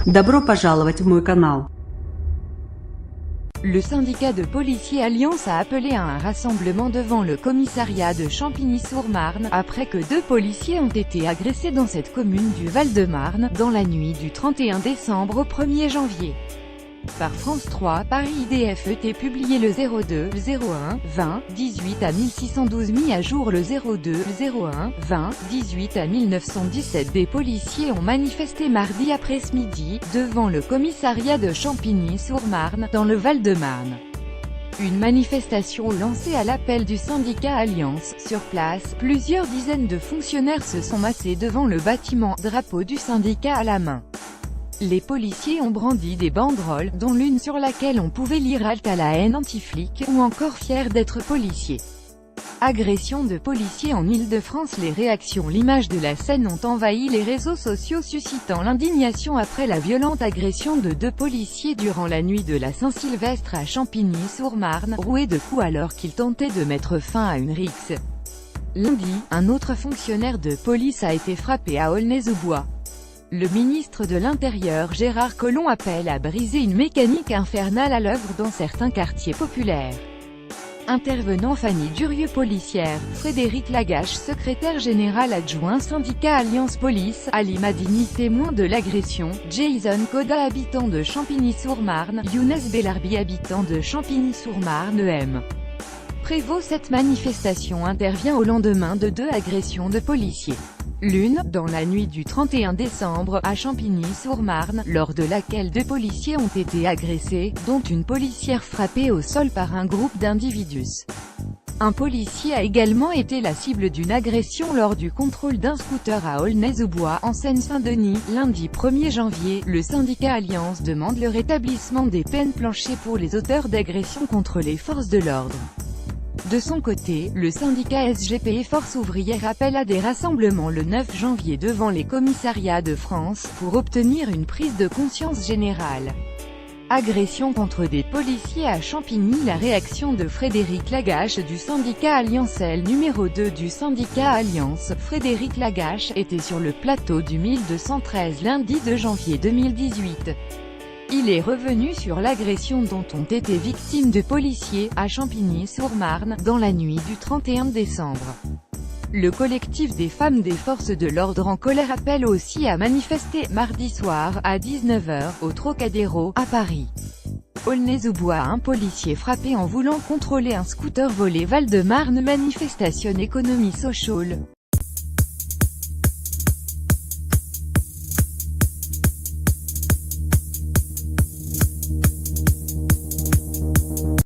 Добро пожаловать в мой канал. Le syndicat de policiers Alliance a appelé à un rassemblement devant le commissariat de Champigny-sur-Marne, après que 2 policiers ont été agressés dans cette commune du Val-de-Marne, dans la nuit du 31 décembre au 1er janvier. Par France 3, Paris IDFET publié le 02 01 20 18 à 1612 mis à jour le 02 01 20 18 à 1917. Des policiers ont manifesté mardi après-midi, devant le commissariat de Champigny-sur-Marne, dans le Val-de-Marne. Une manifestation lancée à l'appel du syndicat Alliance. Sur place, plusieurs dizaines de fonctionnaires se sont massés devant le bâtiment, drapeau du syndicat à la main. Les policiers ont brandi des banderoles, dont l'une sur laquelle on pouvait lire Halte à la haine anti-flic, ou encore fier d'être policier. Agression de policiers en Île-de-France. Les réactions. L'image de la scène ont envahi les réseaux sociaux, suscitant l'indignation après la violente agression de 2 policiers durant la nuit de la Saint-Sylvestre à Champigny-sur-Marne, roués de coups alors qu'ils tentaient de mettre fin à une rixe. Lundi, un autre fonctionnaire de police a été frappé à Aulnay-sous-Bois. Le ministre de l'Intérieur Gérard Collomb appelle à briser une mécanique infernale à l'œuvre dans certains quartiers populaires. Intervenant Fanny Durieux, policière, Frédéric Lagache, secrétaire général adjoint syndicat Alliance Police, Ali Madini, témoin de l'agression, Jason Koda, habitant de Champigny-sur-Marne, Younes Bellarbi, habitant de Champigny-sur-Marne, M. Prévost. Cette manifestation intervient au lendemain de 2 agressions de policiers. L'une, dans la nuit du 31 décembre, à Champigny-sur-Marne, lors de laquelle 2 policiers ont été agressés, dont une policière frappée au sol par un groupe d'individus. Un policier a également été la cible d'une agression lors du contrôle d'un scooter à Aulnay-sous-Bois, en Seine-Saint-Denis. Lundi 1er janvier, le syndicat Alliance demande le rétablissement des peines planchers pour les auteurs d'agressions contre les forces de l'ordre. De son côté, le syndicat SGP Force ouvrière appelle à des rassemblements le 9 janvier devant les commissariats de France, pour obtenir une prise de conscience générale. Agression contre des policiers à Champigny. La réaction de Frédéric Lagache du syndicat Alliance. L numéro 2 du syndicat Alliance, Frédéric Lagache, était sur le plateau du 1213 lundi 2 janvier 2018. Il est revenu sur l'agression dont ont été victimes de policiers, à Champigny-sur-Marne, dans la nuit du 31 décembre. Le collectif des femmes des forces de l'ordre en colère appelle aussi à manifester, mardi soir, à 19 h, au Trocadéro, à Paris. Aulnay-sous-Bois. Un policier frappé en voulant contrôler un scooter volé. Val-de-Marne. Manifestation économie social.